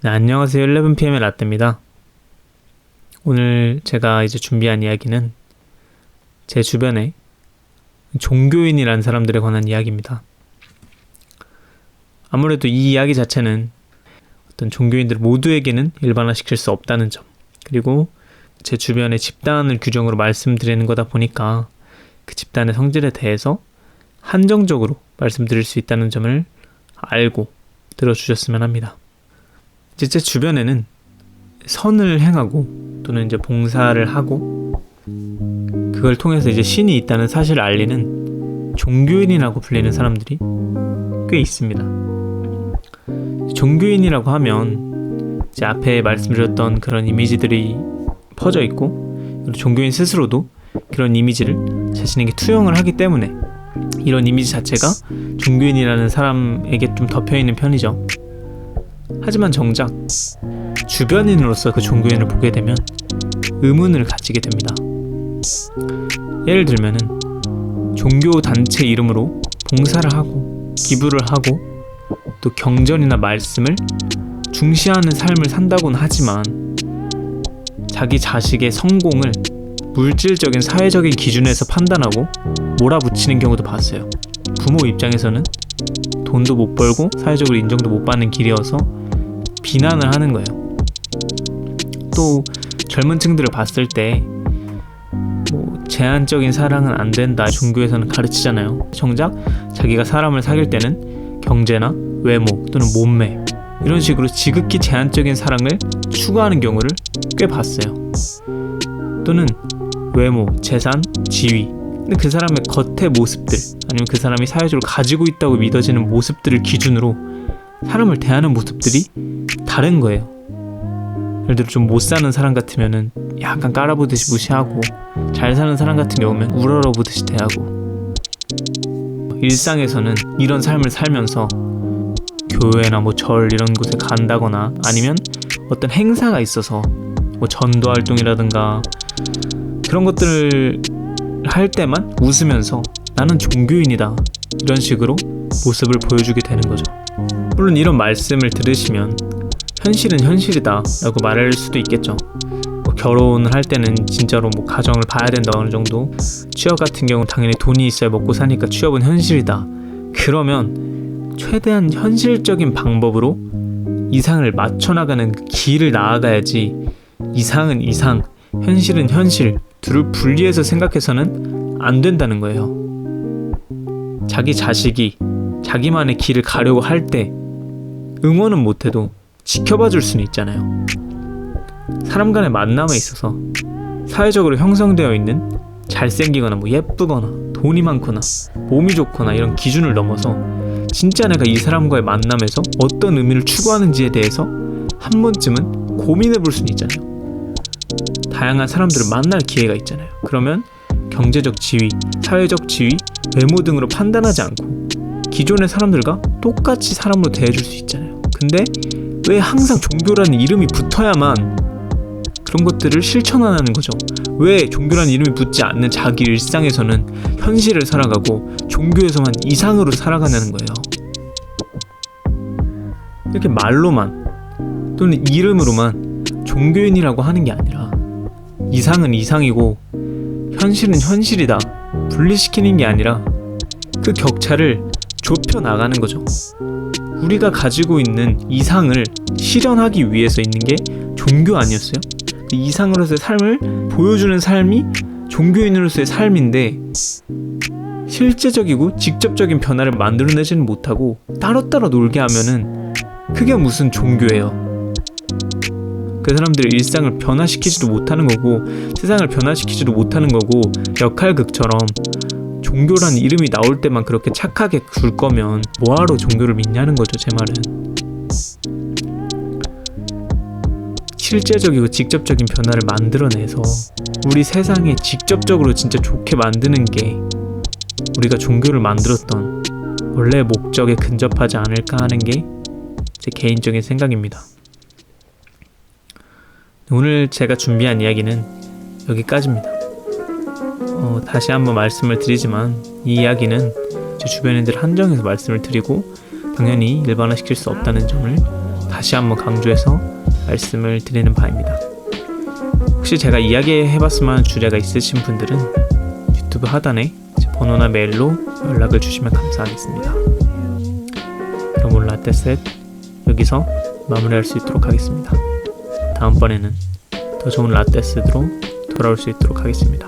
네, 안녕하세요. 11pm의 라떼입니다. 오늘 제가 이제 준비한 이야기는 제 주변에 종교인이라는 사람들에 관한 이야기입니다. 아무래도 이 이야기 자체는 어떤 종교인들 모두에게는 일반화시킬 수 없다는 점, 그리고 제 주변의 집단을 규정으로 말씀드리는 거다 보니까 그 집단의 성질에 대해서 한정적으로 말씀드릴 수 있다는 점을 알고 들어주셨으면 합니다. 이제 제 주변에는 선을 행하고 또는 이제 봉사를 하고 그걸 통해서 이제 신이 있다는 사실을 알리는 종교인이라고 불리는 사람들이 꽤 있습니다. 종교인이라고 하면 이제 앞에 말씀드렸던 그런 이미지들이 퍼져 있고, 그리고 종교인 스스로도 그런 이미지를 자신에게 투영을 하기 때문에 이런 이미지 자체가 종교인이라는 사람에게 좀 덮여있는 편이죠. 하지만 정작 주변인으로서 그 종교인을 보게 되면 의문을 가지게 됩니다. 예를 들면은 종교 단체 이름으로 봉사를 하고 기부를 하고 또 경전이나 말씀을 중시하는 삶을 산다고는 하지만 자기 자식의 성공을 물질적인 사회적인 기준에서 판단하고 몰아붙이는 경우도 봤어요. 부모 입장에서는 돈도 못 벌고 사회적으로 인정도 못 받는 길이어서 비난을 하는 거예요. 또 젊은 층들을 봤을 때 제한적인 사랑은 안 된다, 종교에서는 가르치잖아요. 정작 자기가 사람을 사귈 때는 경제나 외모 또는 몸매 이런 식으로 지극히 제한적인 사랑을 추구하는 경우를 꽤 봤어요. 또는 외모, 재산, 지위, 근데 그 사람의 겉의 모습들, 아니면 그 사람이 사회적으로 가지고 있다고 믿어지는 모습들을 기준으로 사람을 대하는 모습들이 다른 거예요. 예를 들어 좀 못 사는 사람 같으면은 약간 깔아보듯이 무시하고, 잘 사는 사람 같은 경우면 우러러보듯이 대하고, 일상에서는 이런 삶을 살면서 교회나 절 이런 곳에 간다거나 아니면 어떤 행사가 있어서 전도 활동이라든가 그런 것들을 할 때만 웃으면서 나는 종교인이다 이런 식으로 모습을 보여주게 되는 거죠. 물론 이런 말씀을 들으시면 현실은 현실이다 라고 말할 수도 있겠죠. 결혼을 할 때는 진짜로 가정을 봐야 된다 어느 정도, 취업 같은 경우는 당연히 돈이 있어야 먹고 사니까 취업은 현실이다. 그러면 최대한 현실적인 방법으로 이상을 맞춰나가는 길을 나아가야지, 이상은 이상, 현실은 현실, 둘을 분리해서 생각해서는 안 된다는 거예요. 자기 자식이 자기만의 길을 가려고 할 때 응원은 못해도 지켜봐 줄 수는 있잖아요. 사람 간의 만남에 있어서 사회적으로 형성되어 있는 잘생기거나 예쁘거나 돈이 많거나 몸이 좋거나 이런 기준을 넘어서 진짜 내가 이 사람과의 만남에서 어떤 의미를 추구하는지에 대해서 한 번쯤은 고민해 볼 수는 있잖아요. 다양한 사람들을 만날 기회가 있잖아요. 그러면 경제적 지위, 사회적 지위, 외모 등으로 판단하지 않고 기존의 사람들과 똑같이 사람으로 대해줄 수 있잖아요. 근데 왜 항상 종교라는 이름이 붙어야만 그런 것들을 실천하는 거죠? 왜 종교라는 이름이 붙지 않는 자기 일상에서는 현실을 살아가고 종교에서만 이상으로 살아가냐는 거예요. 이렇게 말로만 또는 이름으로만 종교인이라고 하는 게 아니라 이상은 이상이고 현실은 현실이다 분리시키는 게 아니라 그 격차를 좁혀 나가는 거죠. 우리가 가지고 있는 이상을 실현하기 위해서 있는 게 종교 아니었어요? 그 이상으로서의 삶을 보여주는 삶이 종교인으로서의 삶인데, 실제적이고 직접적인 변화를 만들어내지는 못하고 따로따로 놀게 하면은 그게 무슨 종교예요. 그 사람들의 일상을 변화시키지도 못하는 거고 세상을 변화시키지도 못하는 거고, 역할극처럼 종교라는 이름이 나올 때만 그렇게 착하게 굴 거면 뭐하러 종교를 믿냐는 거죠. 제 말은 실제적이고 직접적인 변화를 만들어내서 우리 세상에 직접적으로 진짜 좋게 만드는 게 우리가 종교를 만들었던 원래 목적에 근접하지 않을까 하는 게 제 개인적인 생각입니다. 오늘 제가 준비한 이야기는 여기까지입니다. 다시 한번 말씀을 드리지만 이 이야기는 제 주변인들 한정해서 말씀을 드리고 당연히 일반화시킬 수 없다는 점을 다시 한번 강조해서 말씀을 드리는 바입니다. 혹시 제가 이야기해봤으면 하는 주제가 있으신 분들은 유튜브 하단에 제 번호나 메일로 연락을 주시면 감사하겠습니다. 그럼 오늘 라떼셋 여기서 마무리할 수 있도록 하겠습니다. 다음번에는 더 좋은 라떼셋으로 돌아올 수 있도록 하겠습니다.